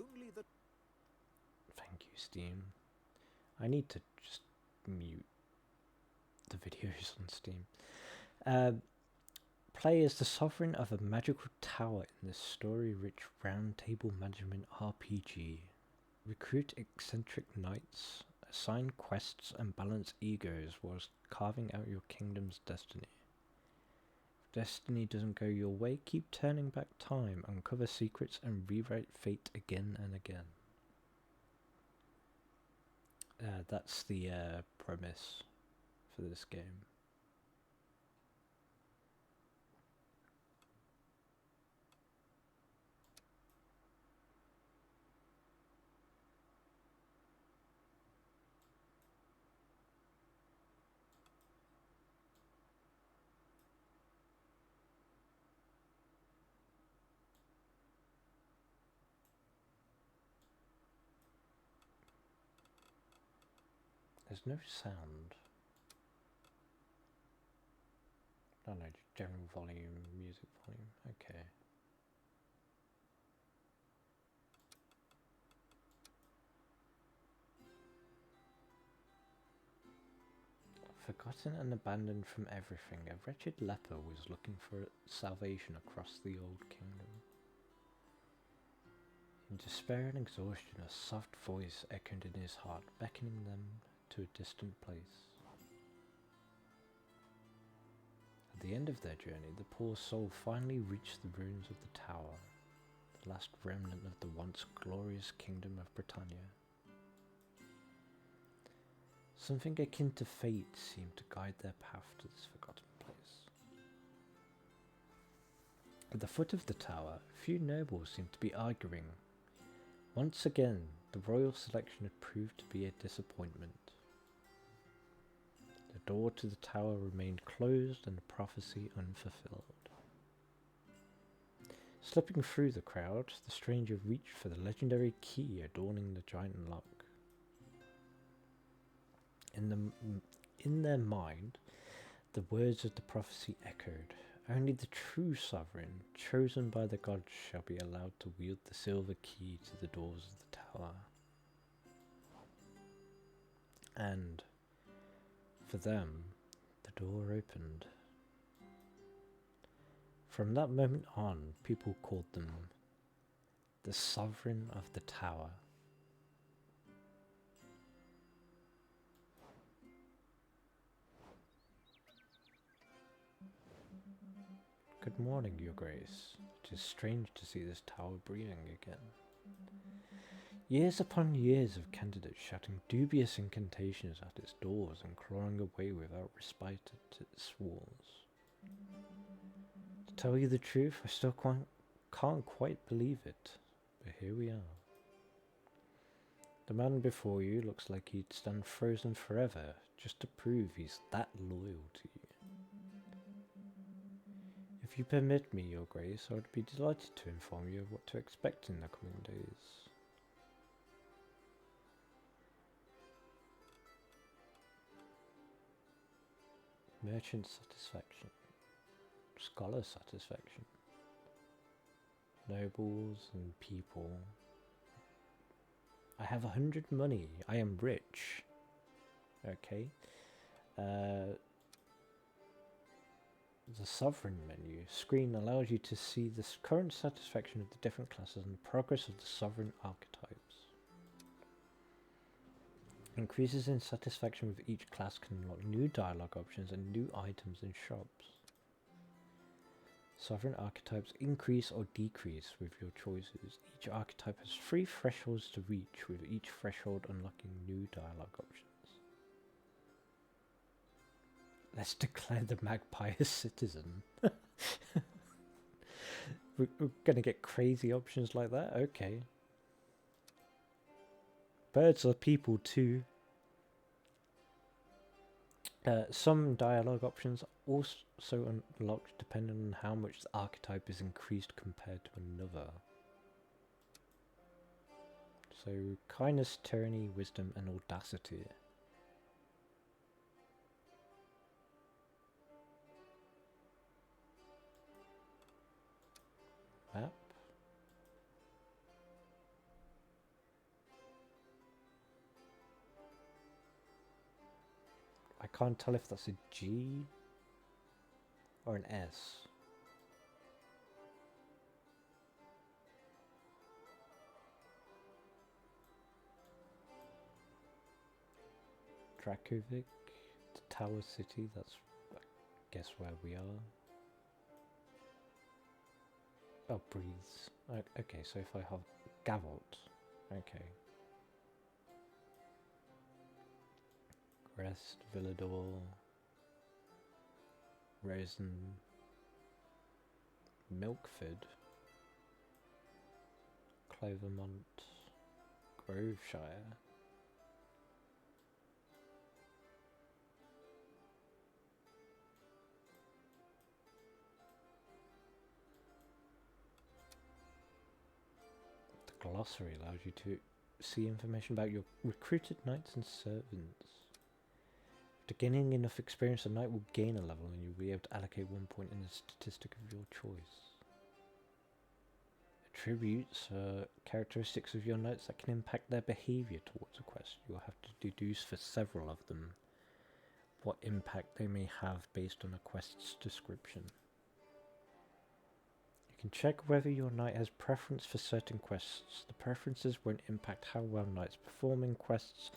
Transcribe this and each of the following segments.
only the... Thank you, Steam. I need to just mute the videos on Steam. Play as the sovereign of a magical tower in this story-rich round-table management RPG. Recruit eccentric knights, assign quests, and balance egos whilst carving out your kingdom's destiny. If destiny doesn't go your way, keep turning back time, uncover secrets, and rewrite fate again and again. That's the premise for this game. There's no sound. Oh no, general volume, music volume, okay. Forgotten and abandoned from everything, a wretched leper was looking for salvation across the old kingdom. In despair and exhaustion, a soft voice echoed in his heart, beckoning them to a distant place. At the end of their journey, the poor soul finally reached the ruins of the tower, the last remnant of the once glorious kingdom of Britannia. Something akin to fate seemed to guide their path to this forgotten place. At the foot of the tower, a few nobles seemed to be arguing. Once again, the royal selection had proved to be a disappointment. The door to the tower remained closed and the prophecy unfulfilled. Slipping through the crowd, the stranger reached for the legendary key adorning the giant lock. In their mind, the words of the prophecy echoed. Only the true sovereign, chosen by the gods, shall be allowed to wield the silver key to the doors of the tower. And, for them, the door opened. From that moment on, people called them the Sovereign of the Tower. Good morning, Your Grace. It is strange to see this tower breathing again. Years upon years of candidates shouting dubious incantations at its doors and clawing away without respite at its walls. To tell you the truth, I still can't quite believe it, but here we are. The man before you looks like he'd stand frozen forever just to prove he's that loyal to you. If you permit me, Your Grace, I would be delighted to inform you of what to expect in the coming days. Merchant satisfaction, scholar satisfaction, nobles and people. I have 100 money, I am rich. Okay. The Sovereign menu screen allows you to see the current satisfaction of the different classes and the progress of the Sovereign archetypes. Increases in satisfaction with each class can unlock new dialogue options and new items in shops. Sovereign archetypes increase or decrease with your choices. Each archetype has 3 thresholds to reach, with each threshold unlocking new dialogue options. Let's declare the magpie a citizen. We're gonna get crazy options like that? Okay. Birds are people too. Some dialogue options also unlocked depending on how much the archetype is increased compared to another. So, kindness, tyranny, wisdom, and audacity. Map. can't tell if that's a G or an S. Dracovic, the Tower City, that's, I guess, where we are. Oh, breathes. Okay, so if I have Gavolt, okay. Rest, Villador, Rosen, Milkford, Clovermont, Groveshire. The glossary allows you to see information about your recruited knights and servants. After gaining enough experience, a knight will gain a level and you'll be able to allocate 1 point in a statistic of your choice. Attributes are characteristics of your knights that can impact their behaviour towards a quest. You'll have to deduce for several of them what impact they may have based on a quest's description. You can check whether your knight has preference for certain quests. The preferences won't impact how well knights perform in quests,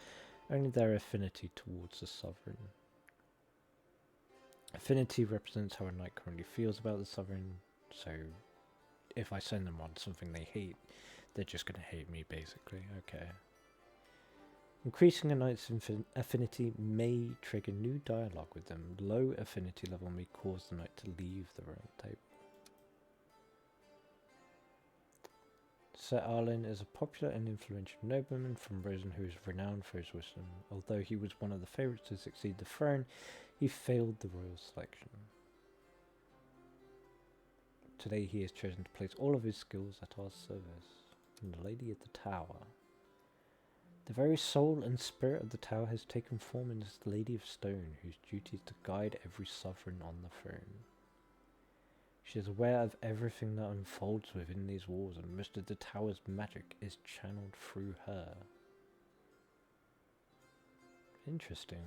only their affinity towards the sovereign. Affinity represents how a knight currently feels about the sovereign, so if I send them on something they hate, they're just going to hate me, basically. Okay. Increasing a knight's affinity may trigger new dialogue with them. Low affinity level may cause the knight to leave the round table. Sir Arlen is a popular and influential nobleman from Rosen who is renowned for his wisdom. Although he was one of the favourites to succeed the throne, he failed the royal selection. Today he has chosen to place all of his skills at our service. And the Lady of the Tower. The very soul and spirit of the tower has taken form in this Lady of Stone, whose duty is to guide every sovereign on the throne. She is aware of everything that unfolds within these walls, and most of the tower's magic is channeled through her. Interesting.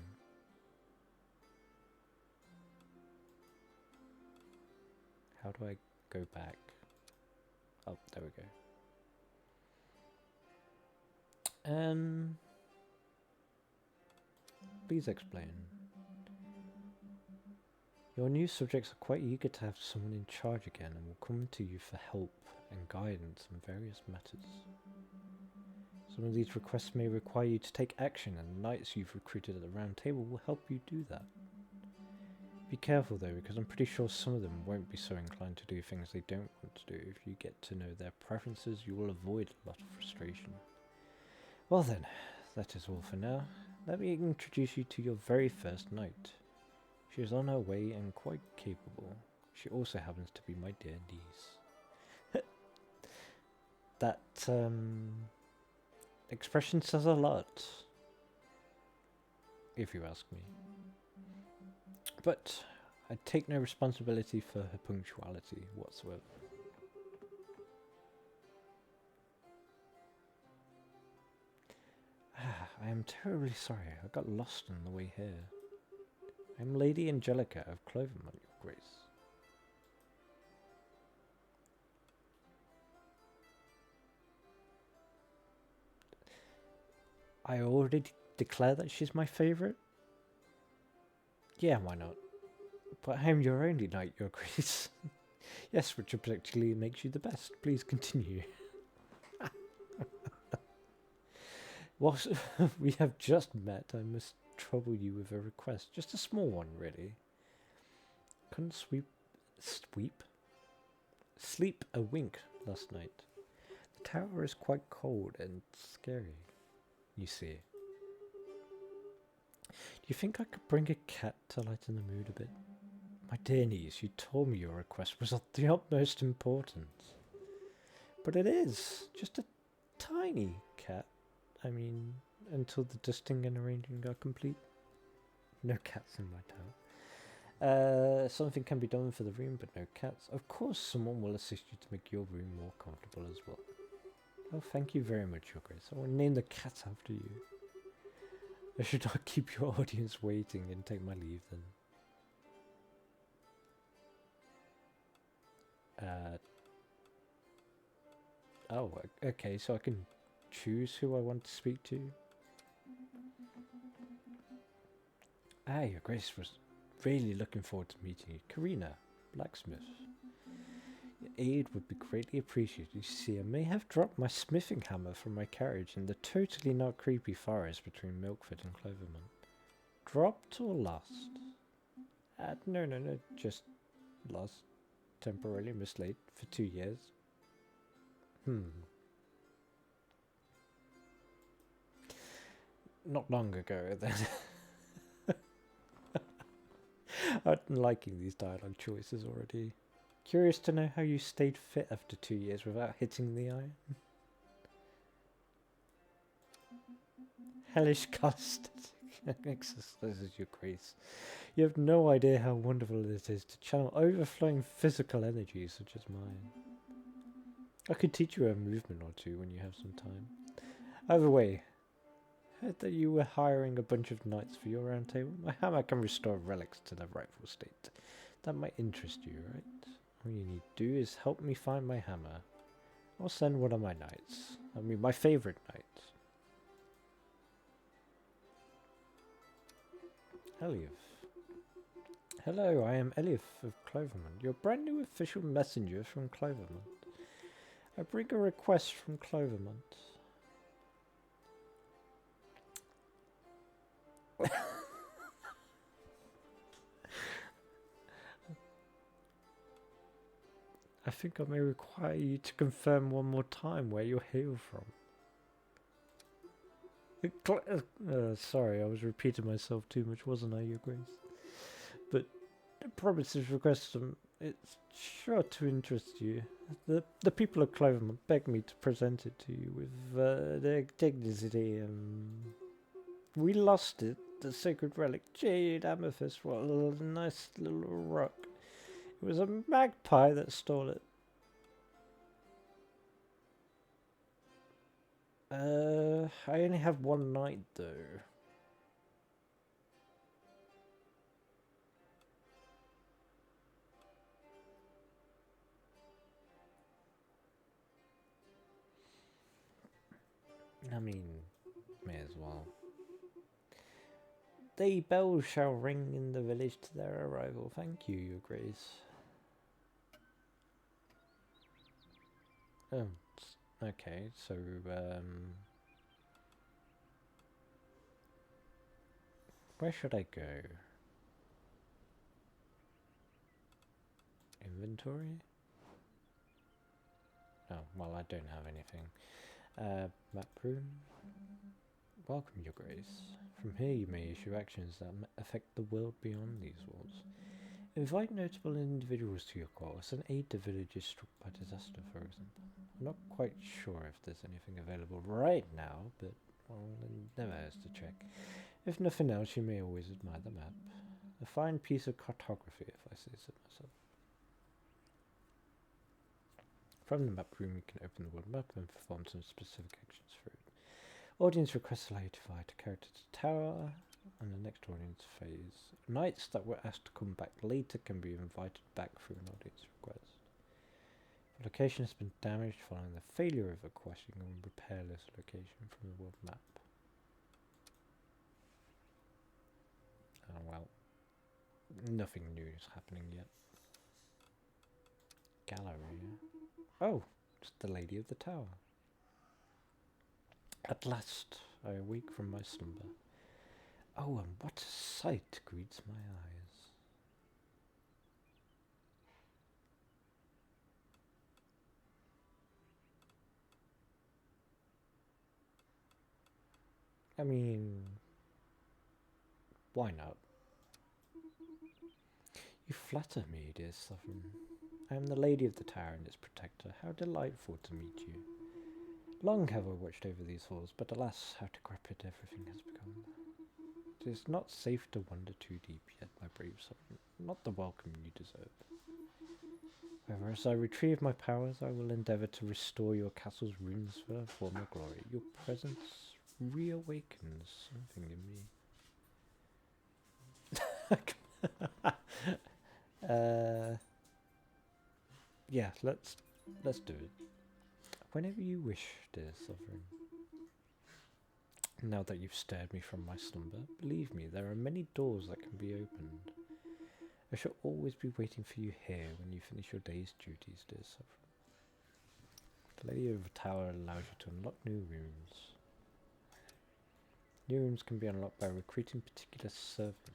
How do I go back? Oh, there we go. Please explain. Your new subjects are quite eager to have someone in charge again and will come to you for help and guidance in various matters. Some of these requests may require you to take action, and the knights you've recruited at the round table will help you do that. Be careful though, because I'm pretty sure some of them won't be so inclined to do things they don't want to do. If you get to know their preferences, you will avoid a lot of frustration. Well then, that is all for now. Let me introduce you to your very first knight. She is on her way and quite capable. She also happens to be my dear niece. That expression says a lot, if you ask me. But I take no responsibility for her punctuality whatsoever. I am terribly sorry. I got lost on the way here. I am Lady Angelica of Clovermont, Your Grace. I already declared that she's my favourite? Yeah, why not? But I am your only knight, Your Grace. Yes, which objectively makes you the best. Please continue. Whilst we have just met, I must trouble you with a request. Just a small one, really. Couldn't sleep a wink last night. The tower is quite cold and scary, you see. Do you think I could bring a cat to lighten the mood a bit? My dear niece, you told me your request was of the utmost importance. But it is. Just a tiny cat. I mean, until the dusting and arranging are complete. No cats in my town. Something can be done for the room, but no cats. Of course, someone will assist you to make your room more comfortable as well. Oh, thank you very much, Your Grace. I will name the cat after you. I should not keep your audience waiting and take my leave then. Oh, okay, so I can choose who I want to speak to. Ah, Your Grace was really looking forward to meeting you. Karina, blacksmith. Your aid would be greatly appreciated. You see, I may have dropped my smithing hammer from my carriage in the totally not creepy forest between Milkford and Clovermont. Dropped or lost? No, just lost. Temporarily mislaid for 2 years. Not long ago, then. I'm liking these dialogue choices already. Curious to know how you stayed fit after 2 years without hitting the iron. Hellish calisthenic exercises, Your Grace. You have no idea how wonderful it is to channel overflowing physical energy such as mine. I could teach you a movement or two when you have some time. Either way, heard that you were hiring a bunch of knights for your round table. My hammer can restore relics to their rightful state. That might interest you, right? All you need to do is help me find my hammer. I'll send one of my knights. I mean, my favorite knight. Eliav. Hello, I am Eliav of Clovermont, your brand new official messenger from Clovermont. I bring a request from Clovermont. I think I may require you to confirm one more time where you hail from. Sorry, I was repeating myself too much, wasn't I, Your Grace? But I promise this request, it's sure to interest you. The people of Clovermont begged me to present it to you with their dignity. We lost it, the sacred relic, jade amethyst, what a nice little rock. It was a magpie that stole it. I only have one night though. I mean, may as well. The bell shall ring in the village to their arrival. Thank you, Your Grace. Oh, okay, so, where should I go? Inventory? Oh, well, I don't have anything. Map room? Welcome, Your Grace. From here you may issue actions that affect the world beyond these walls. Invite notable individuals to your course and aid the villages struck by disaster, for example. I'm not quite sure if there's anything available right now, but well, it never hurts to check. If nothing else, you may always admire the map. A fine piece of cartography, if I say so myself. From the map room, you can open the world map and perform some specific actions for it. Audience requests allow you to fly to character to tower, and the next audience phase. Knights that were asked to come back later can be invited back through an audience request. The location has been damaged following the failure of a questing and repair this location from the world map. Oh well, nothing new is happening yet. Gallery. Oh, it's the Lady of the Tower. At last, I awake from my slumber. Oh, and what a sight greets my eyes. I mean, why not? You flatter me, dear sovereign. I am the Lady of the Tower and its protector. How delightful to meet you. Long have I watched over these halls, but alas, how decrepit everything has become. It is not safe to wander too deep yet, my brave sovereign. Not the welcome you deserve. However, as I retrieve my powers, I will endeavour to restore your castle's ruins for their former glory. Your presence reawakens something in me. Yeah, let's do it. Whenever you wish, dear sovereign. Now that you've stirred me from my slumber, believe me, there are many doors that can be opened. I shall always be waiting for you here when you finish your day's duties, dear sovereign. The Lady of the Tower allows you to unlock new rooms. New rooms can be unlocked by recruiting particular servants.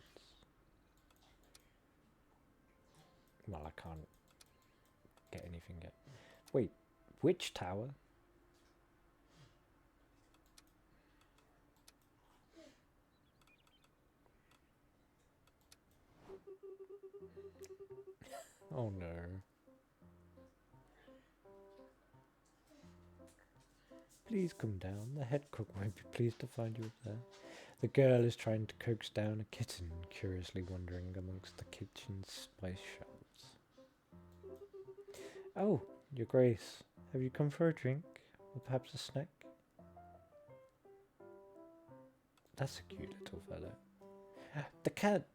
Well, I can't get anything yet. Wait, which tower? Oh no. Please come down. The head cook won't be pleased to find you up there. The girl is trying to coax down a kitten, curiously wandering amongst the kitchen's spice shelves. Oh, your grace. Have you come for a drink? Or perhaps a snack? That's a cute little fellow. The cat!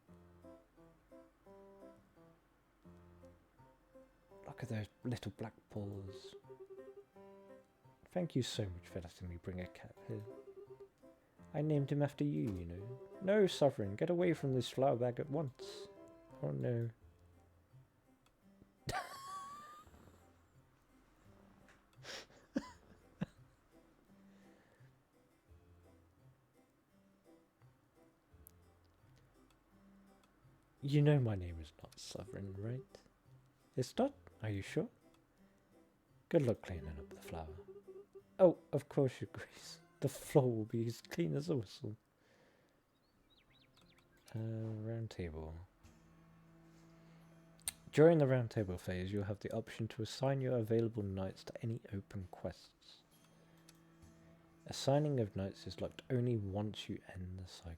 Look at those little black paws. Thank you so much for letting me bring a cat here. I named him after you, you know. No, Sovereign, get away from this flower bag at once. Oh no. You know my name is not Sovereign, right? It's not? Are you sure? Good luck cleaning up the flower. Oh, of course, your grace. The floor will be as clean as a whistle. Round table. During the round table phase, you'll have the option to assign your available knights to any open quests. Assigning of knights is locked only once you end the cycle.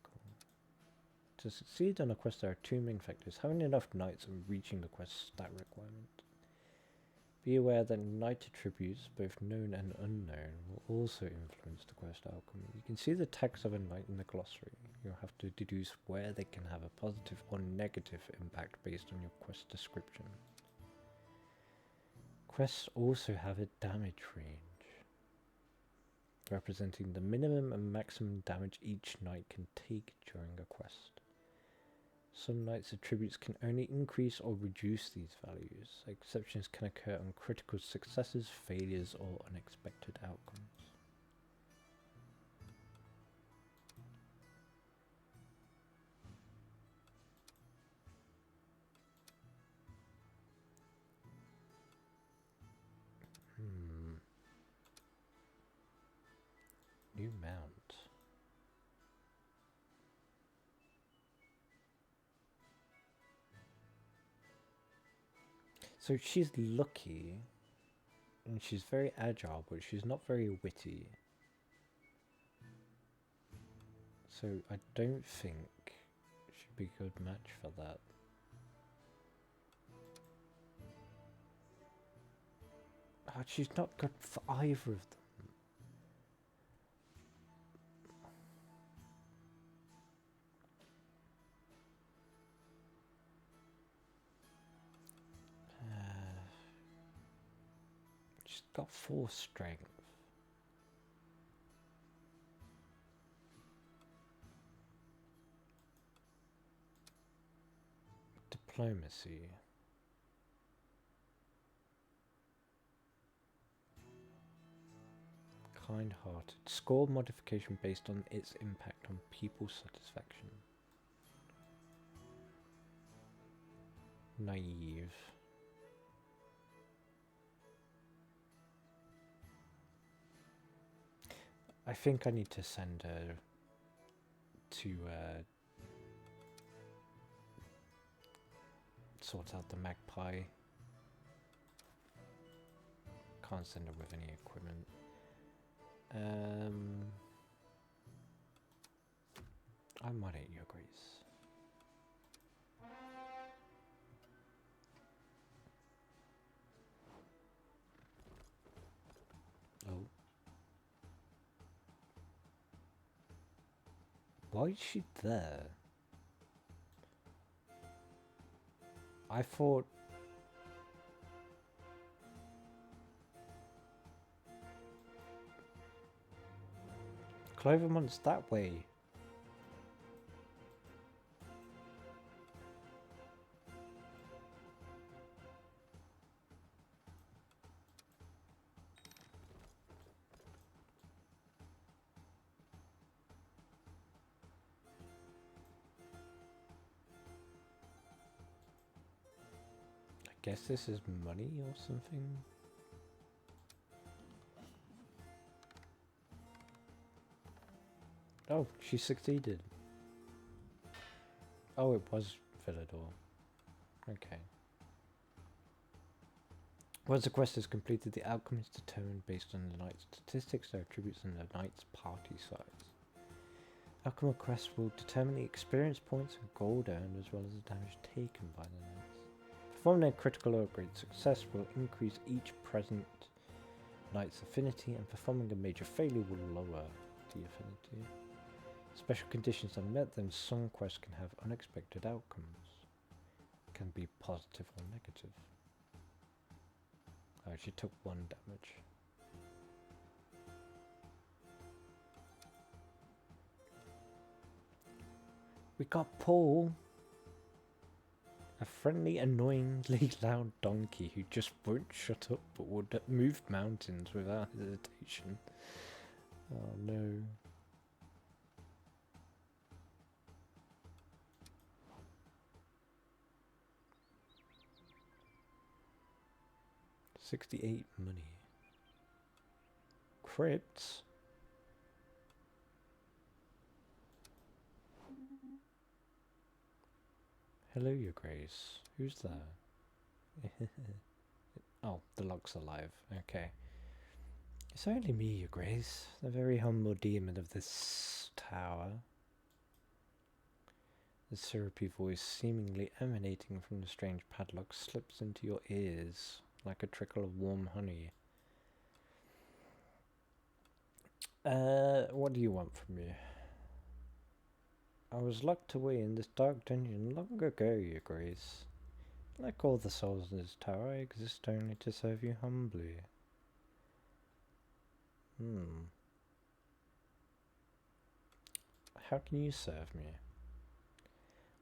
To succeed on a quest, there are two main factors: having enough knights and reaching the quest stat requirement. Be aware that knight attributes, both known and unknown, will also influence the quest outcome. You can see the tags of a knight in the glossary. You'll have to deduce where they can have a positive or negative impact based on your quest description. Quests also have a damage range, representing the minimum and maximum damage each knight can take during a quest. Some knights' attributes can only increase or reduce these values. Exceptions can occur on critical successes, failures, or unexpected outcomes. New mount. So she's lucky, and she's very agile, but she's not very witty. So I don't think she'd be a good match for that. Oh, she's not good for either of them. She's got 4 strength. Diplomacy. Kind-hearted. Score modification based on its impact on people's satisfaction. Naive. I think I need to send her to sort out the magpie. Can't send her with any equipment. I might eat your grace. Oh. Why is she there? I thought... Clovermont's that way. I guess this is money or something. Oh, she succeeded. Oh, it was Villador. Okay. Once the quest is completed, the outcome is determined based on the knight's statistics, their attributes, and the knight's party size. Outcome of quest will determine the experience points and gold earned, as well as the damage taken by the knights. Performing a critical or great success will increase each present knight's affinity, and performing a major failure will lower the affinity. Special conditions are met, then some quests can have unexpected outcomes. It can be positive or negative. Oh, she took 1 damage. We got Paul, a friendly, annoyingly loud donkey who just won't shut up but would move mountains without hesitation. Oh no. $68 money. Crypts? Hello, Your Grace. Who's there? Oh, the lock's alive. Okay. It's only me, Your Grace, the very humble demon of this tower. The syrupy voice seemingly emanating from the strange padlock slips into your ears like a trickle of warm honey. What do you want from me? I was locked away in this dark dungeon long ago, Your Grace. Like all the souls in this tower, I exist only to serve you humbly. How can you serve me?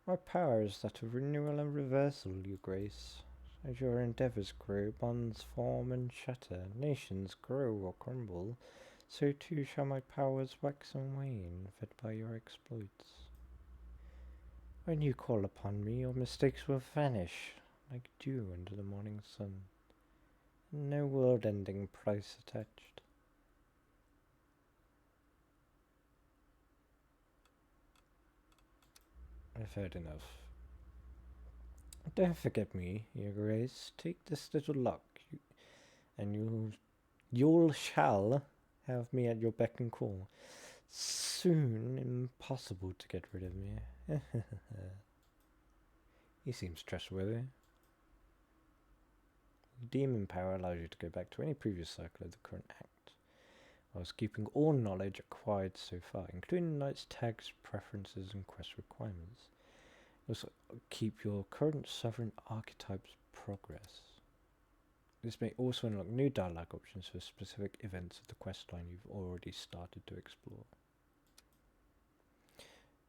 My power is that of renewal and reversal, Your Grace. As your endeavours grow, bonds form and shatter, nations grow or crumble, so too shall my powers wax and wane, fed by your exploits. When you call upon me, your mistakes will vanish, like dew under the morning sun. No world-ending price attached. I've heard enough. Don't forget me, Your Grace. Take this little lock, and you'll shall have me at your beck and call. Soon impossible to get rid of me. He seems trustworthy. Demon power allows you to go back to any previous cycle of the current act, whilst keeping all knowledge acquired so far, including knight's tags, preferences, and quest requirements. Also, keep your current sovereign archetype's progress. This may also unlock new dialogue options for specific events of the questline you've already started to explore.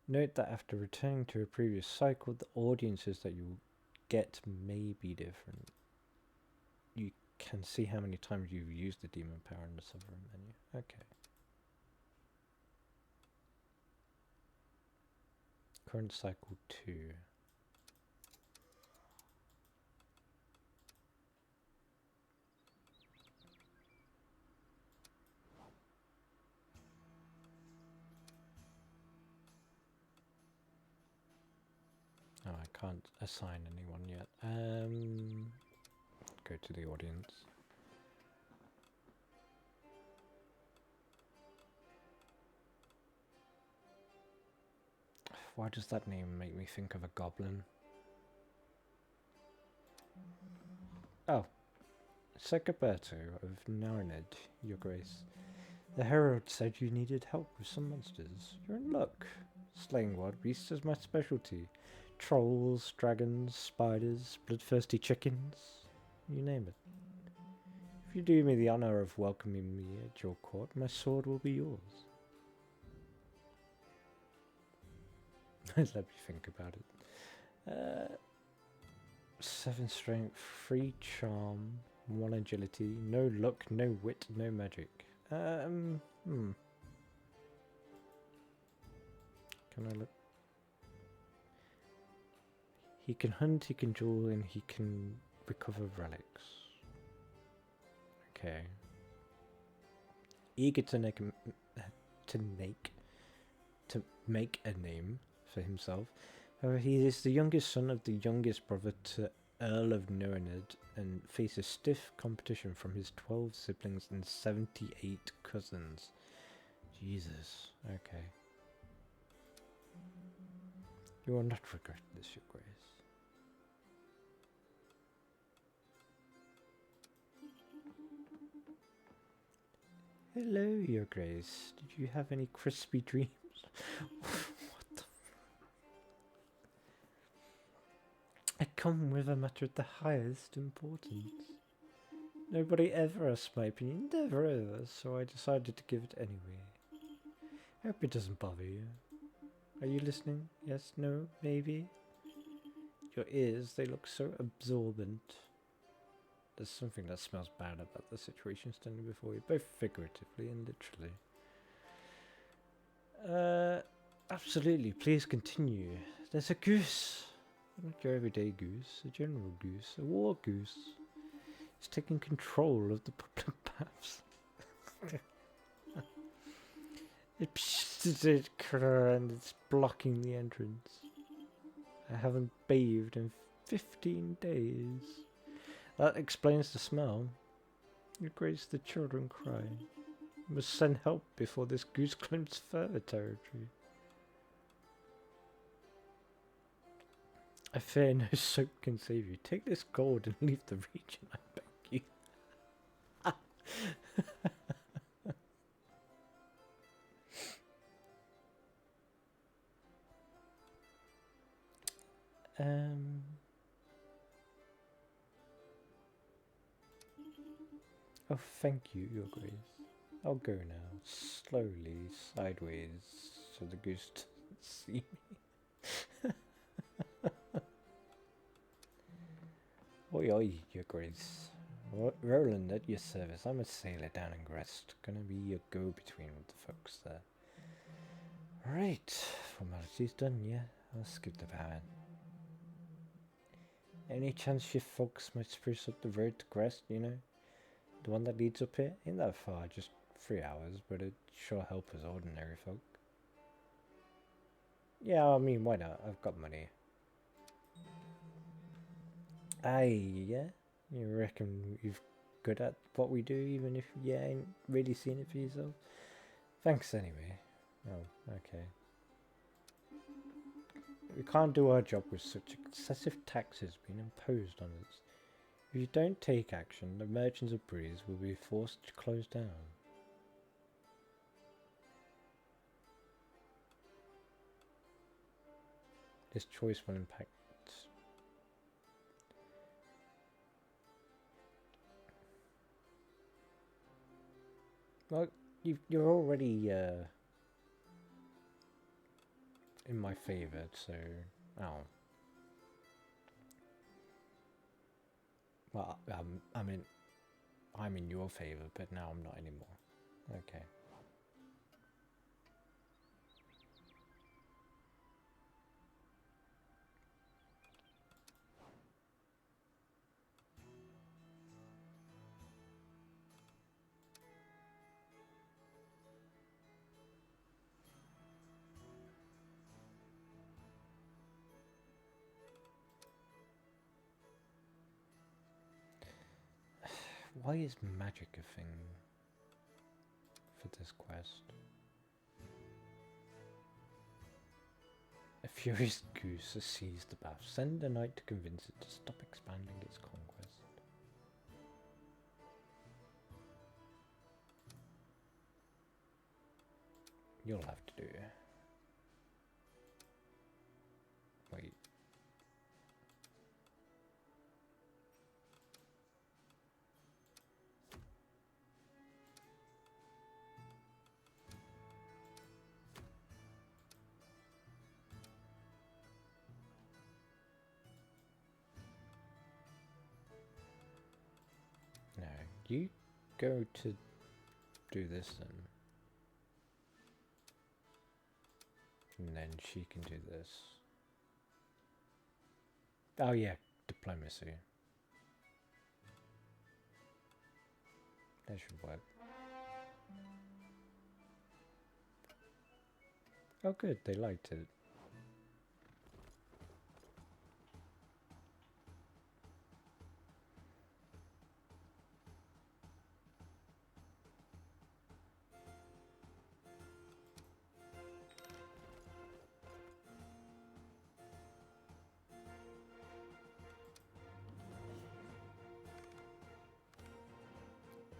Note that after returning to a previous cycle, the audiences that you get may be different. You can see how many times you've used the demon power in the sovereign menu. Okay. Current cycle 2. Oh, I can't assign anyone yet. Go to the audience. Why does that name make me think of a goblin? Oh, Segaberto of Narined, Your Grace. The herald said you needed help with some monsters. You're in luck. Slaying wild beasts is my specialty. Trolls, dragons, spiders, bloodthirsty chickens, you name it. If you do me the honor of welcoming me at your court, my sword will be yours. Let me think about it. 7 strength, 3 charm, 1 agility, no luck, no wit, no magic. Can I look? He can hunt, he can duel, and he can recover relics. Okay. Eager to make a name for himself. However, he is the youngest son of the youngest brother to Earl of Nuened and faces stiff competition from his 12 siblings and 78 cousins. Jesus. Okay. You will not regret this, Your Grace. Hello, Your Grace. Did you have any crispy dreams? What the I come with a matter of the highest importance. Nobody ever asked my opinion, never ever, so I decided to give it anyway. I hope it doesn't bother you. Are you listening? Yes, no, maybe? Your ears, they look so absorbent. There's something that smells bad about the situation standing before you, both figuratively and literally. Absolutely, please continue. There's a goose. Not your everyday goose, a general goose, a war goose. It's taking control of the public baths. And it's blocking the entrance. I haven't bathed in 15 days. That explains the smell. Your Grace, the children cry. You must send help before this goose claims further territory. I fear no soap can save you. Take this gold and leave the region, I beg you. Oh, thank you, Your Grace. I'll go now, slowly, sideways, so the goose doesn't see me. Oi, oi, Your Grace. Roland, at your service. I'm a sailor down in Grest. Gonna be your go-between with the folks there. Right, formality's done, yeah? I'll skip the bowing. Any chance you folks might spruce up the road to Grest, you know? The one that leads up here? Ain't that far, just 3 hours, but it'd sure help us ordinary folk. Yeah, I mean, why not? I've got money. Aye, yeah? You reckon you're good at what we do, even if you ain't really seen it for yourself? Thanks anyway. Oh, okay. We can't do our job with such excessive taxes being imposed on us. If you don't take action, the merchants of Breeze will be forced to close down. This choice will impact... Well, you're already in my favour, so... Oh. Well, I'm in your favour, but now I'm not anymore. Okay. Why is magic a thing for this quest? A furious goose has seized the bath. Send a knight to convince it to stop expanding its conquest. You'll have to do it. You go to do this then. And then she can do this. Oh yeah, diplomacy. That should work. Oh good, they liked it.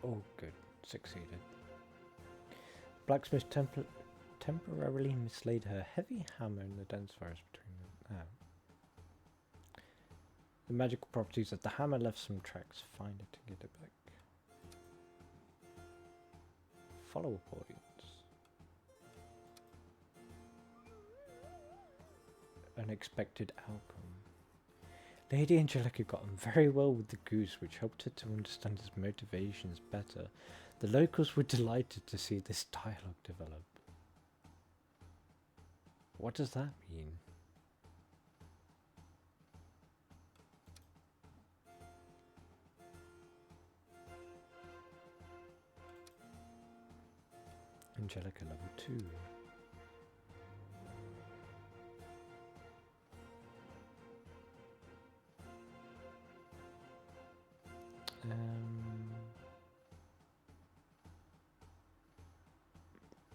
Oh good, succeeded. Blacksmith temporarily mislaid her heavy hammer in the dense forest between them. Oh. The magical properties of the hammer left some tracks. Find it and get it back. Follow points. Unexpected outcome. Lady Angelica got on very well with the goose, which helped her to understand his motivations better. The locals were delighted to see this dialogue develop. What does that mean? Angelica level 2.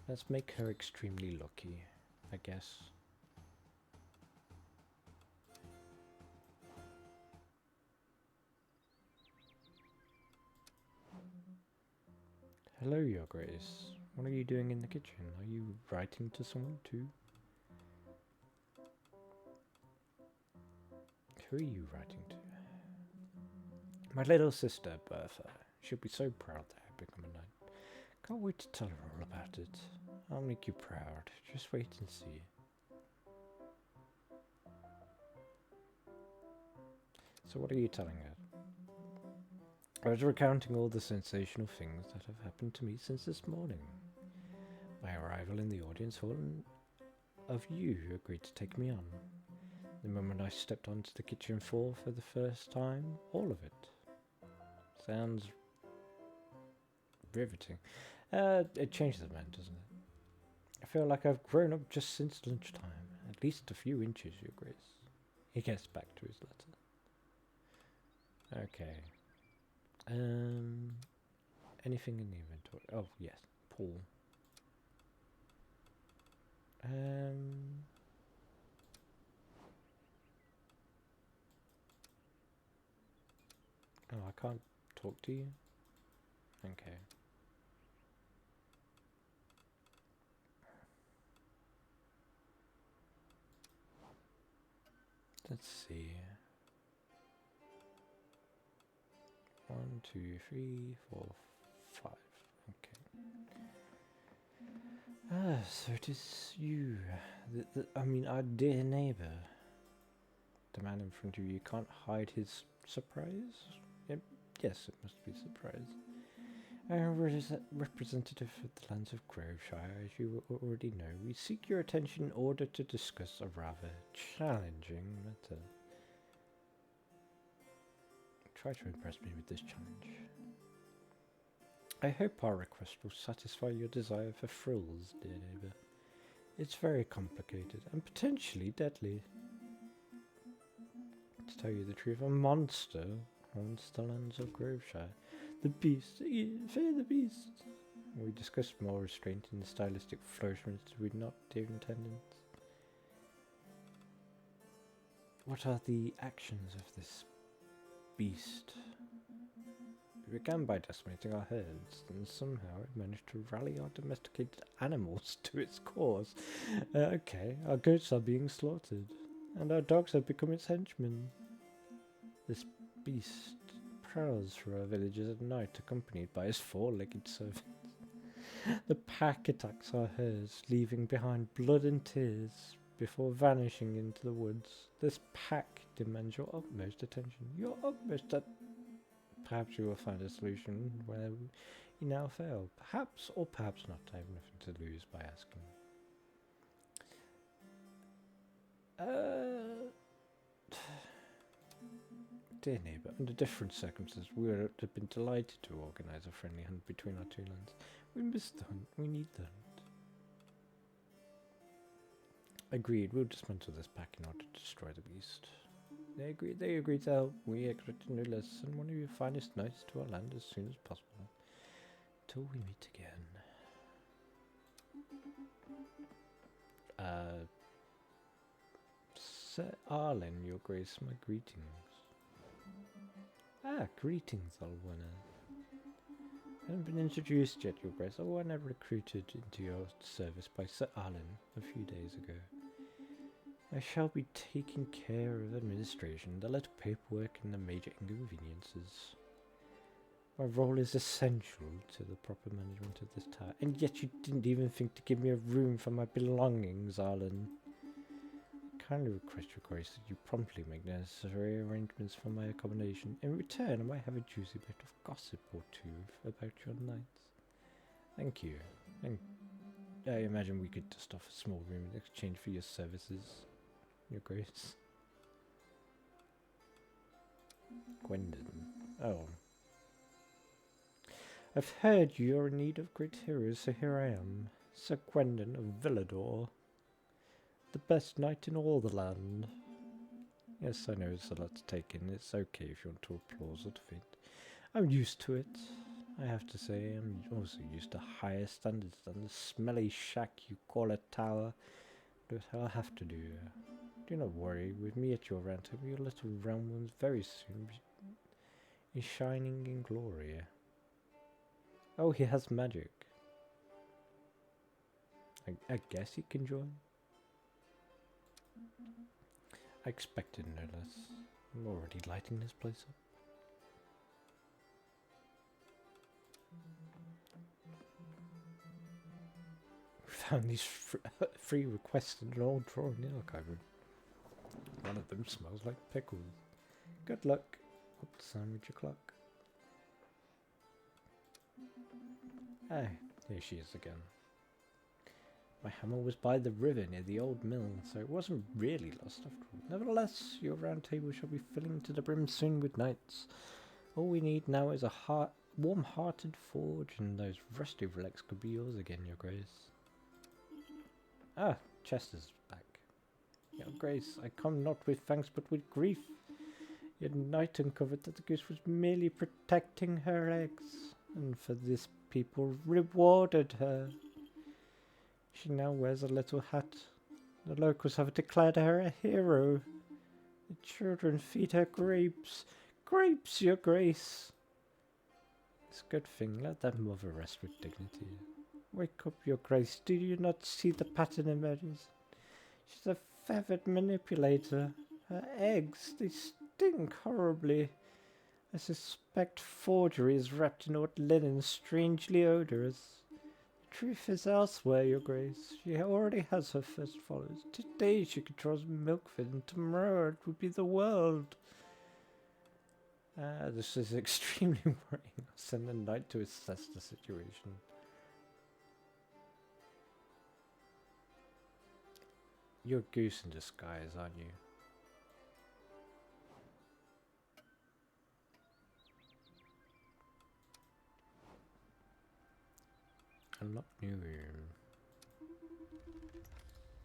Let's make her extremely lucky, I guess. Hello, Your Grace. What are you doing in the kitchen? Are you writing to someone too? Who are you writing to? My little sister, Bertha. She'll be so proud that I've become a knight. Can't wait to tell her all about it. I'll make you proud. Just wait and see. So what are you telling her? I was recounting all the sensational things that have happened to me since this morning. My arrival in the audience hall and of you who agreed to take me on. The moment I stepped onto the kitchen floor for the first time, all of it. Sounds riveting. It changes the man, doesn't it? I feel like I've grown up just since lunchtime. At least a few inches, Your Grace. He gets back to his letter. Okay. Anything in the inventory? Oh, yes. Pool. Oh, I can't talk to you? Okay. Let's see. 1, 2, 3, 4, 5. Okay. Ah, so it is you. I mean, our dear neighbour. The man in front of you can't hide his surprise? Yes, it must be surprise. I am representative of the lands of Groveshire, as you already know. We seek your attention in order to discuss a rather challenging matter. Try to impress me with this challenge. I hope our request will satisfy your desire for thrills, dear neighbour. It's very complicated and potentially deadly. To tell you the truth, a monster haunts the lands of Groveshire. The beast, fear the beast. We discussed more restraint in the stylistic flourishments, did we not, dear attendants? What are the actions of this beast? We began by decimating our herds, and somehow it managed to rally our domesticated animals to its cause. Okay, our goats are being slaughtered, and our dogs have become its henchmen. This beast prowls through our villages at night, accompanied by his four-legged servants. The pack attacks our herds, leaving behind blood and tears before vanishing into the woods. This pack demands your utmost attention. Your utmost perhaps you will find a solution where you now fail. Perhaps, or perhaps not. I have nothing to lose by asking. Dear neighbour, under different circumstances, we would have been delighted to organise a friendly hunt between our two lands. We miss the hunt. We need the hunt. Agreed. We'll dismantle this pack in order to destroy the beast. They agreed to help. We expect no less than one of your finest knights to our land as soon as possible. Till we meet again. Sir Arlen, your grace, my greetings. Ah, greetings, old one. I haven't been introduced yet, your grace. Oh, I never recruited into your service by Sir Arlen a few days ago. I shall be taking care of administration, the little paperwork and the major inconveniences. My role is essential to the proper management of this tower, and yet you didn't even think to give me a room for my belongings, Arlen. I kindly request your grace that you promptly make necessary arrangements for my accommodation. In return, I might have a juicy bit of gossip or two about your knights. Thank you. I imagine we could just offer a small room in exchange for your services, your grace. Gwendon. Oh. I've heard you're in need of great heroes, so here I am. Sir Gwendon of Villador. The best knight in all the land. Yes, I know it's a lot to take in. It's okay if you want to applause or defeat. I'm used to it, I have to say. I'm also used to higher standards than the smelly shack you call a tower. But I'll have to do. Do not worry. With me at your round table, your little realm will very soon be shining in glory. Oh, he has magic. I guess he can join. I expected no less. I'm already lighting this place up. We found these free requests in an old drawer in the archive room. One of them smells like pickles. Good luck. Up to sandwich o'clock. Ah, here she is again. My hammer was by the river near the old mill, so it wasn't really lost after all. Nevertheless, your round table shall be filling to the brim soon with knights. All we need now is a warm-hearted forge, and those rusty relics could be yours again, your grace. Ah, Chester's back. Your grace, I come not with thanks but with grief. Your knight uncovered that the goose was merely protecting her eggs, and for this people rewarded her. She now wears a little hat. The locals have declared her a hero. The children feed her grapes. Grapes, your grace. It's a good thing. Let that mother rest with dignity. Wake up, your grace. Do you not see the pattern emerges? She's a feathered manipulator. Her eggs, they stink horribly. I suspect forgery is wrapped in old linen strangely odorous. Truth is elsewhere, your grace. She already has her first followers. Today she controls Milkford, and tomorrow it would be the world. This is extremely worrying. I'll send a knight to assess the situation. You're a goose in disguise, aren't you? Unlock new room.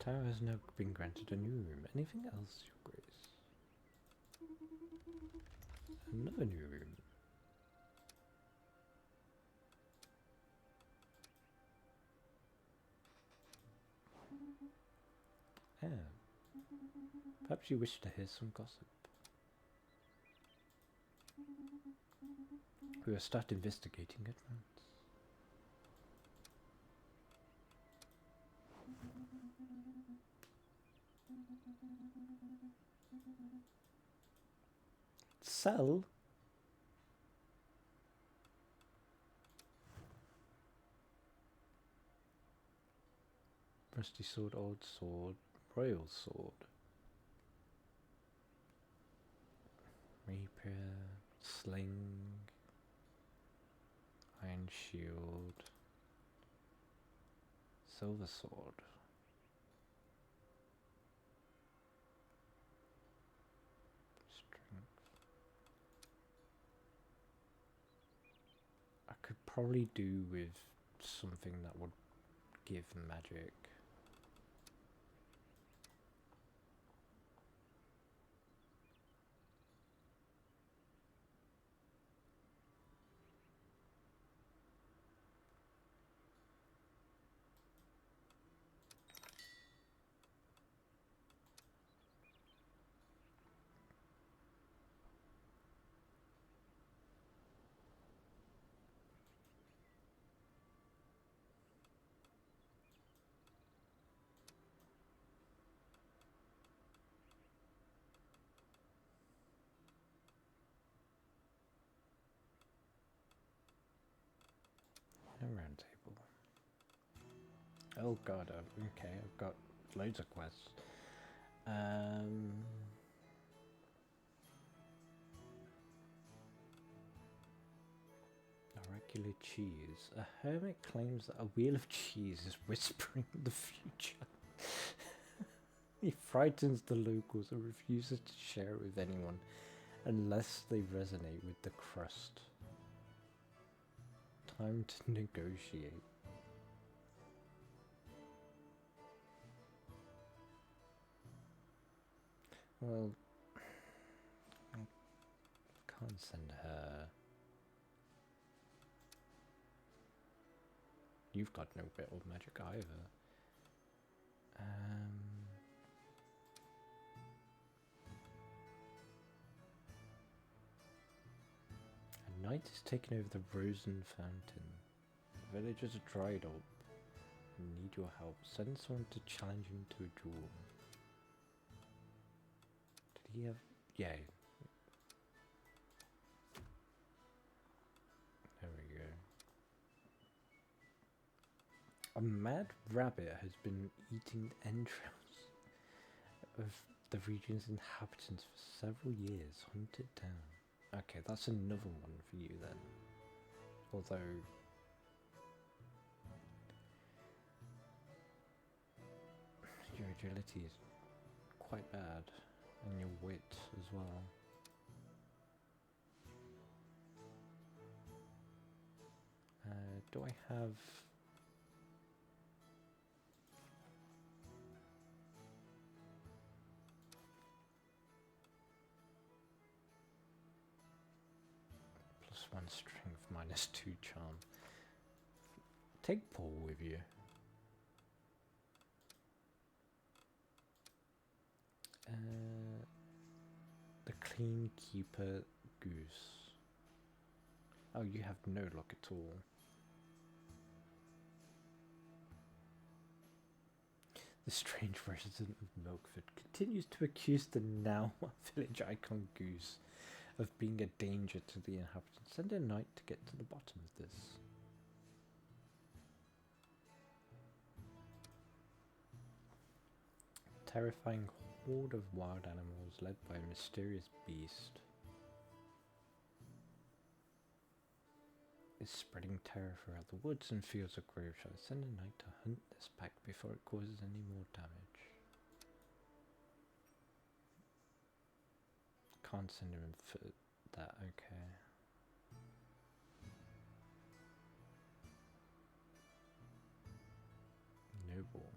Tower has now been granted a new room. Anything else, your grace? Another new room. Yeah. Perhaps you wish to hear some gossip. We will start investigating at once. Sell? Rusty sword, old sword, royal sword. Rapier, sling, Divine Shield. Silver Sword. Strength. I could probably do with something that would give magic. A round table. Oh god, okay, I've got loads of quests. Oracular cheese. A hermit claims that a wheel of cheese is whispering the future. He frightens the locals and refuses to share it with anyone unless they resonate with the crust. Time to negotiate. Well, I can't send her. You've got no bit of magic either. A night is taking over the Rosen Fountain. The villagers are dried up and need your help. Send someone to challenge him to a duel. Did he have... yeah. There we go. A mad rabbit has been eating the entrails of the region's inhabitants for several years. Hunt it down. Okay, that's another one for you then. Although... your agility is quite bad. And your wit as well. Do I have... +1 strength, -2 charm. Take Paul with you. The Clean Keeper Goose. Oh, you have no luck at all. The strange resident of Milkford continues to accuse the now village icon Goose of being a danger to the inhabitants. Send a knight to get to the bottom of this. Terrifying horde of wild animals led by a mysterious beast is spreading terror throughout the woods and fields of Graveshire. Send a knight to hunt this pack before it causes any more damage. Can't send him for that, okay. Noble.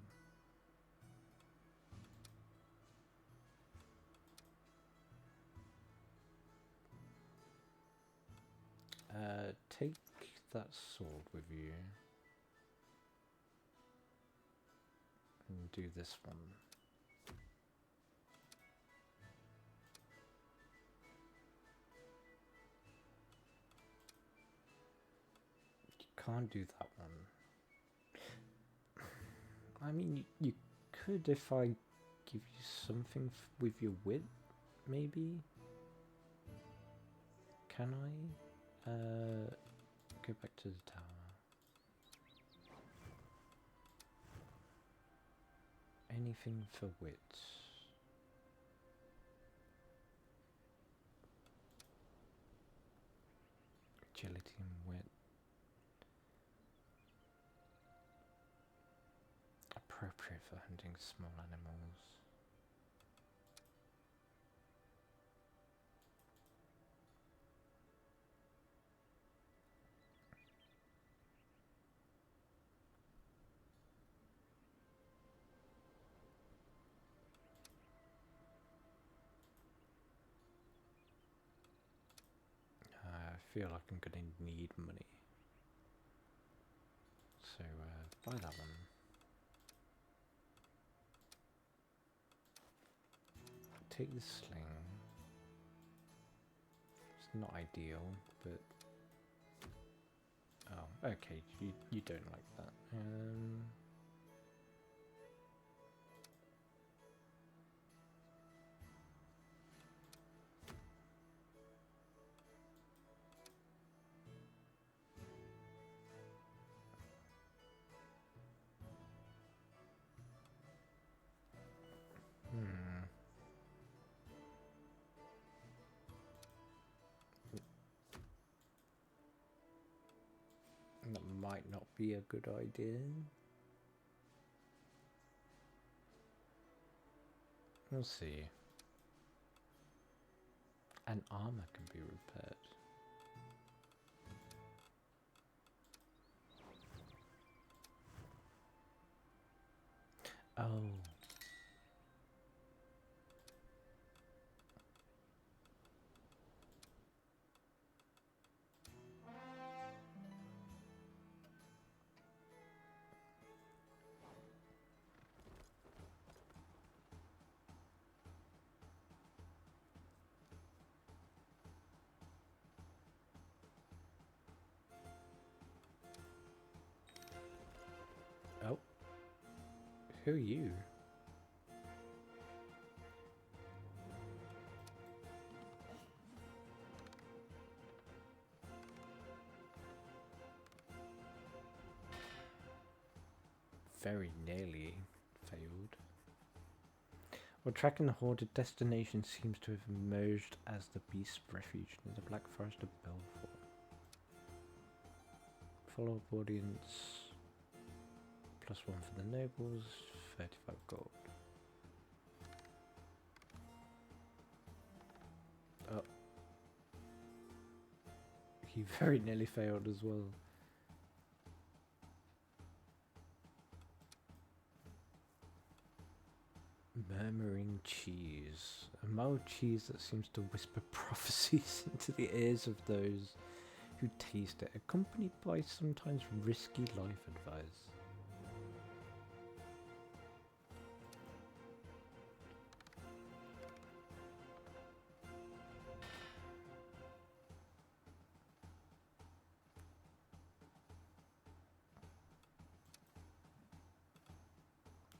Take that sword with you and do this one. You can't do that one. I mean, you could if I give you something with your wit, maybe? Can I? Go back to the tower. Anything for wit. Agility and wit. for hunting small animals. I feel like I'm gonna need money. So, buy that one. Take the sling. It's not ideal, but... Oh, okay, you don't like that. That might not be a good idea. We'll see. And armor can be repaired. Oh. Oh. Who are you? Very nearly failed. Well, tracking the haunted destination seems to have emerged as the beast's refuge near the Black Forest of Belfort. Follow-up audience. +1 for the nobles, 35 gold. Oh. He very nearly failed as well. Murmuring cheese. A mild cheese that seems to whisper prophecies into the ears of those who taste it, accompanied by sometimes risky life advice.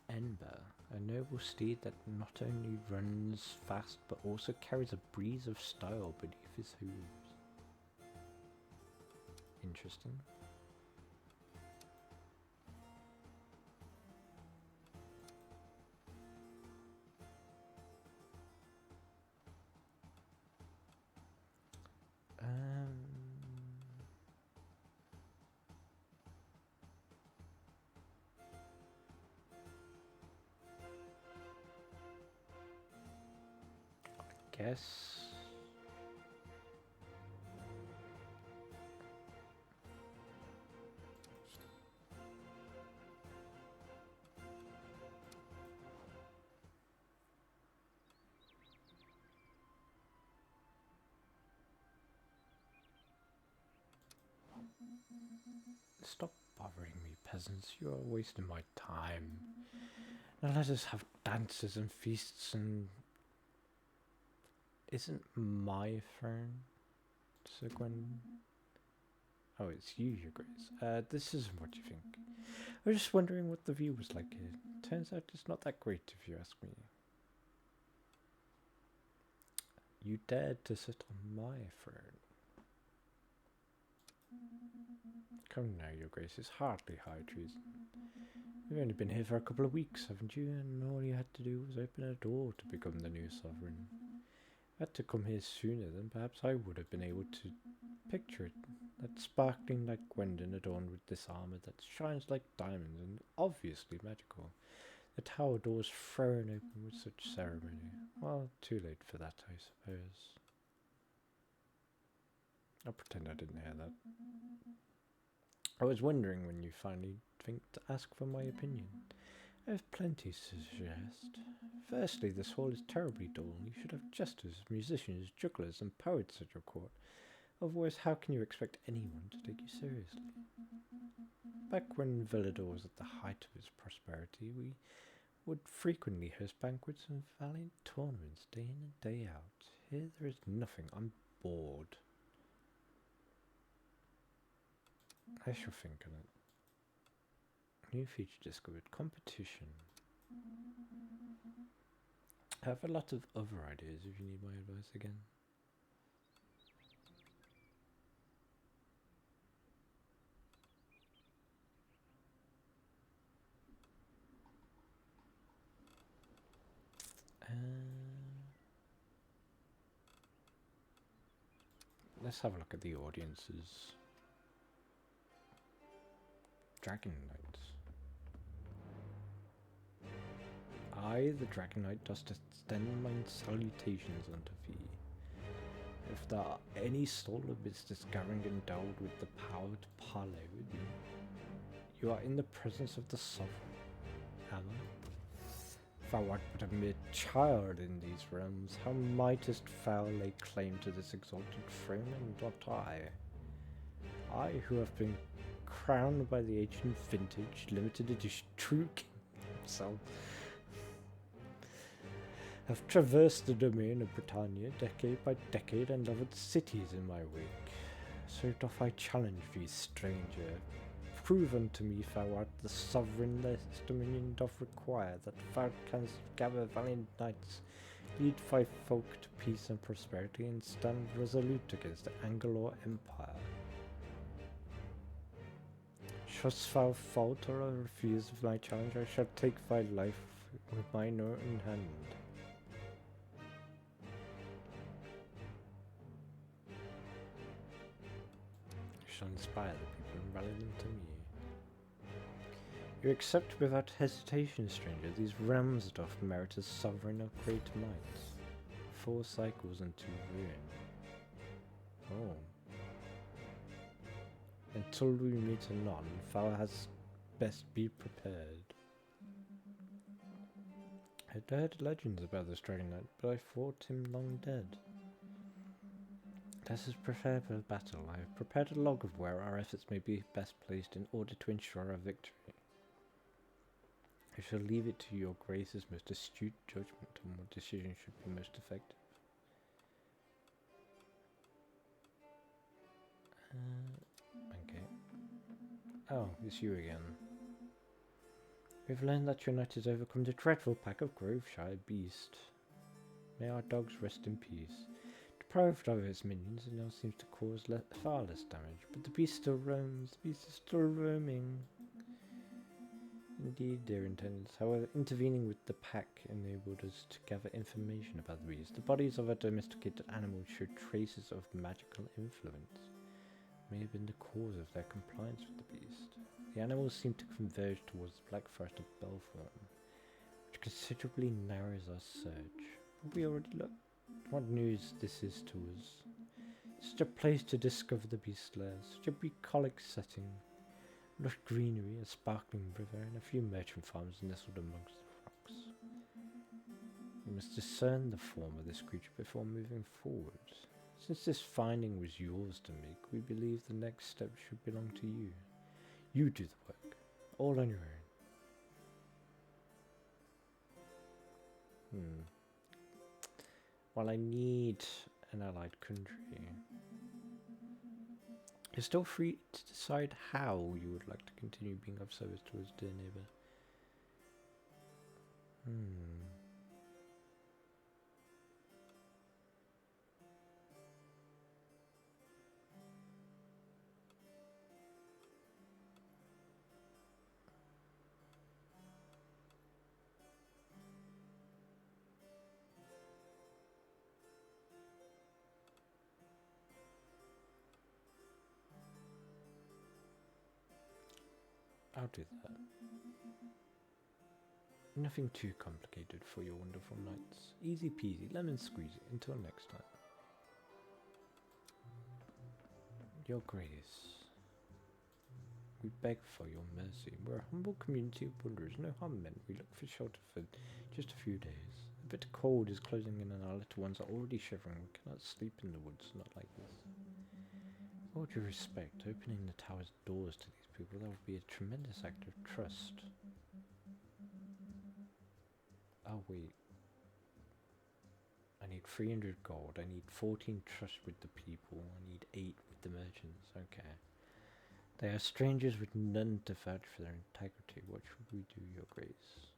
Ember, a noble steed that not only runs fast but also carries a breeze of style beneath his hooves. Interesting. Guess. Stop bothering me, peasants. You are wasting my time. Now let us have dances and feasts and... Isn't my throne, Sir Gwen? Oh, it's you, Your Grace. This isn't what you think. I was just wondering what the view was like here. Turns out it's not that great, if you ask me. You dared to sit on my throne. Come now, Your Grace, it's hardly high treason. You've only been here for a couple of weeks, haven't you? And all you had to do was open a door to become the new sovereign. If I had to come here sooner, then perhaps I would have been able to picture it. That sparkling like Gwendon adorned with this armour that shines like diamonds and obviously magical. The tower doors thrown open with such ceremony. Well, too late for that, I suppose. I'll pretend I didn't hear that. I was wondering when you finally think to ask for my opinion. I have plenty to suggest. Firstly, this hall is terribly dull. You should have jesters, musicians, jugglers, and poets at your court. Otherwise, how can you expect anyone to take you seriously? Back when Villador was at the height of its prosperity, we would frequently host banquets and valiant tournaments day in and day out. Here there is nothing. I'm bored. I shall think on it. New feature discovered. Competition. I have a lot of other ideas if you need my advice again. Let's have a look at the audiences. Dragon Knight. I, the Dragon Knight, dost extend mine salutations unto thee. If there are any soul of business gathering endowed with the power to parley with thee, you are in the presence of the sovereign. Am I? Thou art but a mere child in these realms. How mightest thou lay claim to this exalted throne, and not I? I, who have been crowned by the ancient vintage, limited edition, true king himself, have traversed the domain of Britannia decade by decade and leveled cities in my wake. So doth I challenge thee, stranger. Prove unto me thou art the sovereign this dominion doth require, that thou canst gather valiant knights, lead thy folk to peace and prosperity, and stand resolute against the Anglo Empire. Shouldst thou falter or refuse my challenge, I shall take thy life with mine own hand. I shall inspire the people and rally them to me. You accept without hesitation, stranger, these realms doth merit as sovereign of great might. 4 cycles into ruin. Oh. Until we meet anon, thou hadst best be prepared. I had heard legends about this Dragon Knight, but I thought him long dead. Let us prepare for battle. I have prepared a log of where our efforts may be best placed in order to ensure our victory. I shall leave it to your grace's most astute judgment on what decision should be most effective. Okay. Oh, it's you again. We've learned that your knight has overcome the dreadful pack of Groveshire beast. May our dogs rest in peace. Deprived of its minions, it now seems to cause far less damage, but the beast still roams. The beast is still roaming. Indeed, dear intendants. However, intervening with the pack enabled us to gather information about the beast. The bodies of our domesticated animals showed traces of magical influence. May have been the cause of their compliance with the beast. The animals seem to converge towards the Black Forest of Belthorn, which considerably narrows our search. But we already looked. What news this is to us. Such a place to discover the beast's lair, such a bucolic setting. Lush greenery, a sparkling river, and a few merchant farms nestled amongst the rocks. We must discern the form of this creature before moving forward. Since this finding was yours to make, we believe the next step should belong to you. You do the work, all on your own. Well, I need an allied country. You're still free to decide how you would like to continue being of service to us, dear neighbour. I'll do that. Nothing too complicated for your wonderful knights. Easy peasy, lemon squeezy. Until next time. Your Grace, we beg for your mercy. We're a humble community of wanderers, no harm meant. We look for shelter for just a few days. A bit cold is closing in and our little ones are already shivering. We cannot sleep in the woods, not like this. With all due respect, opening the tower's doors to these people, that would be a tremendous act of trust. Oh wait. I need 300 gold, I need 14 trust with the people, I need 8 with the merchants, okay. They are strangers with none to vouch for their integrity. What should we do, Your Grace?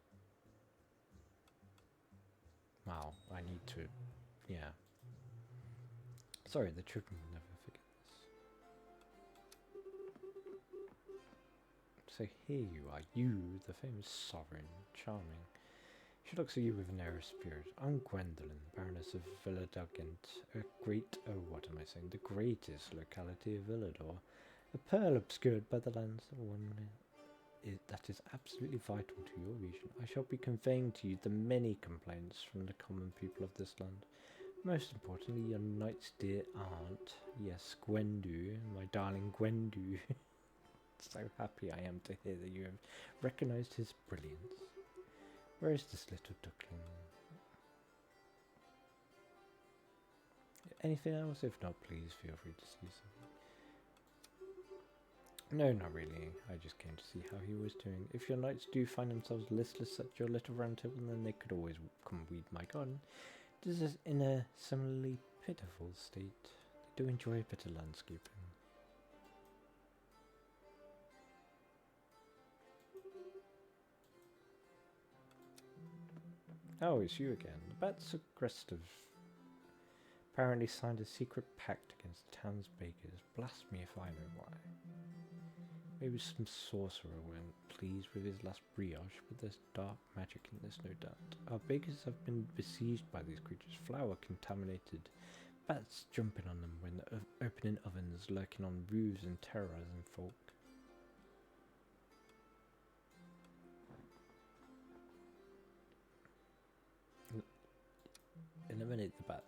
Wow, I need to... yeah. Sorry, the children will never forget this. So here you are, you, the famous sovereign, charming. She looks at you with an air of spirit. I'm Gwendolyn, Baroness of Villadugent, what am I saying? The greatest locality of Villador. A pearl obscured by the lands of one that is absolutely vital to your region. I shall be conveying to you the many complaints from the common people of this land. Most importantly, your knight's dear aunt, yes, Gwendu, my darling Gwendu. So happy I am to hear that you have recognized his brilliance. Where is this little duckling? Anything else? If not, please feel free to say something. No, not really. I just came to see how he was doing. If your knights do find themselves listless at your little round table, then they could always come weed my garden. This is in a similarly pitiful state. They do enjoy a bit of landscaping. Oh, it's you again. The bats aggressive. Apparently signed a secret pact against the town's bakers. Blast me if I know why. Maybe some sorcerer went pleased with his last brioche, but there's dark magic in this, no doubt. Our bakers have been besieged by these creatures, flour contaminated, bats jumping on them when opening ovens, lurking on roofs and terrorizing folk. Eliminate the bats.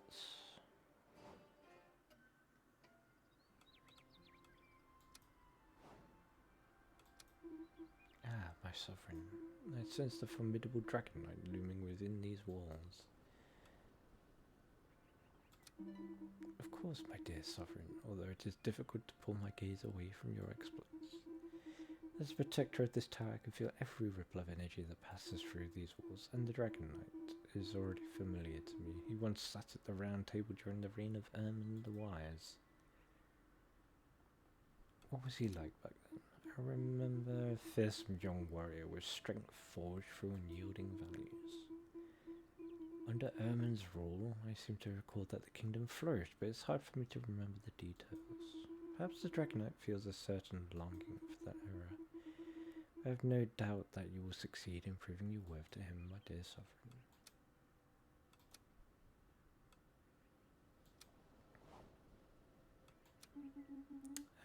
Ah, my sovereign. I sense the formidable dragon knight looming within these walls. Of course, my dear sovereign, although it is difficult to pull my gaze away from your exploits. As a protector of this tower, I can feel every ripple of energy that passes through these walls, and the dragon knight is already familiar to me. He once sat at the round table during the reign of Ermin the Wise. What was he like back then? I remember a fearsome young warrior with strength forged through unyielding values. Under Ermin's rule, I seem to recall that the kingdom flourished, but it's hard for me to remember the details. Perhaps the Dragon Knight feels a certain longing for that era. I have no doubt that you will succeed in proving your worth to him, my dear sovereign.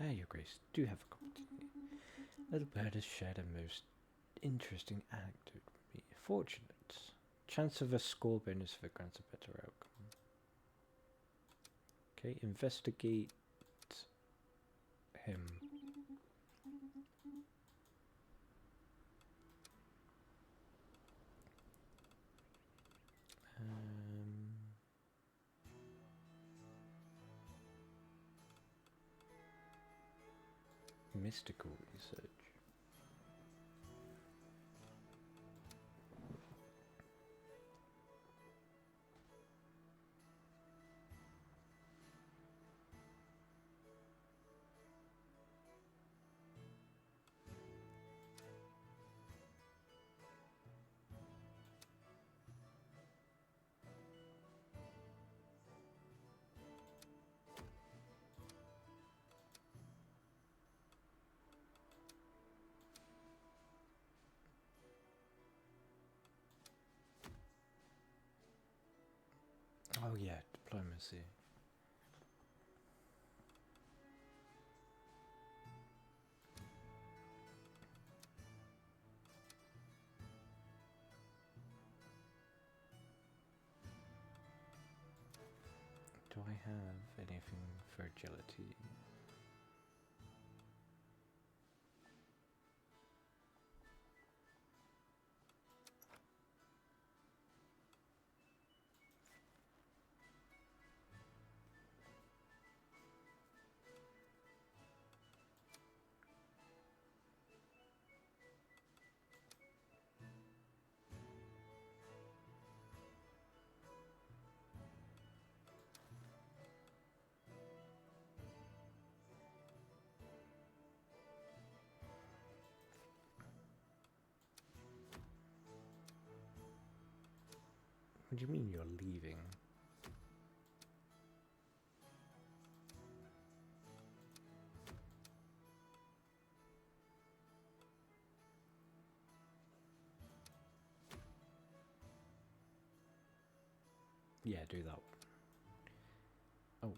Ah, your grace, do have a cup of tea. Little bird has shared a most interesting anecdote with me. Fortunate. Chance of a score bonus if it grants a better outcome. Okay, investigate him. Mystical research. Oh yeah, diplomacy. have anything for agility? What do you mean you're leaving? Yeah, do that. Oh,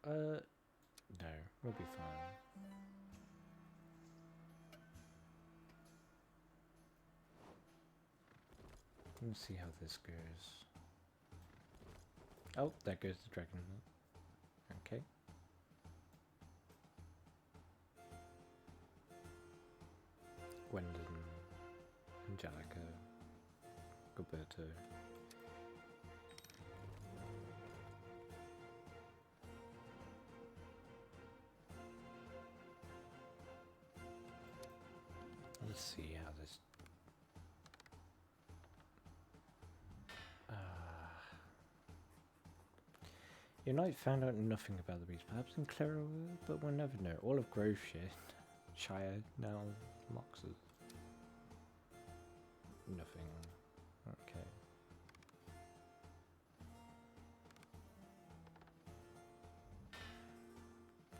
no, we'll be fine. Let's see how this goes. Oh, there goes the dragon. Okay. Gwendolyn, Angelica, Gilberto. Let's see how this... You might find out nothing about the beast, perhaps in Clearwater, but we'll never know. All of Shire now mocks us. Nothing. Okay.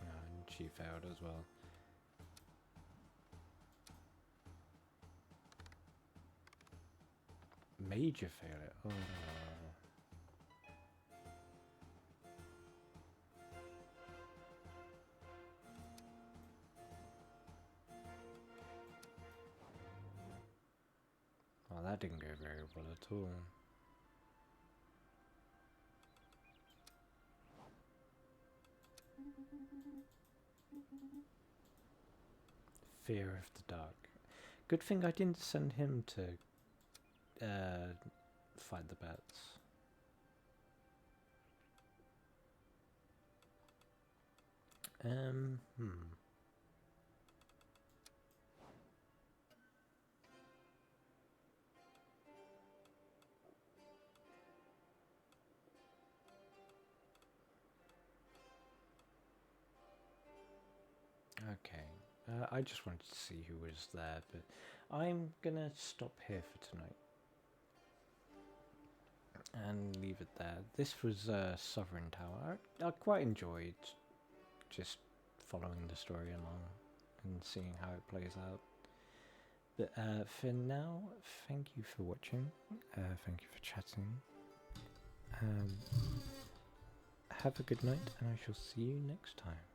And she failed as well. Major failure. Oh. Well, that didn't go very well at all. Fear of the dark. Good thing I didn't send him to fight the bats. Okay. I just wanted to see who was there, but I'm gonna stop here for tonight. And leave it there. This was Sovereign Tower. I quite enjoyed just following the story along and seeing how it plays out. But for now, thank you for watching. Thank you for chatting. Have a good night, and I shall see you next time.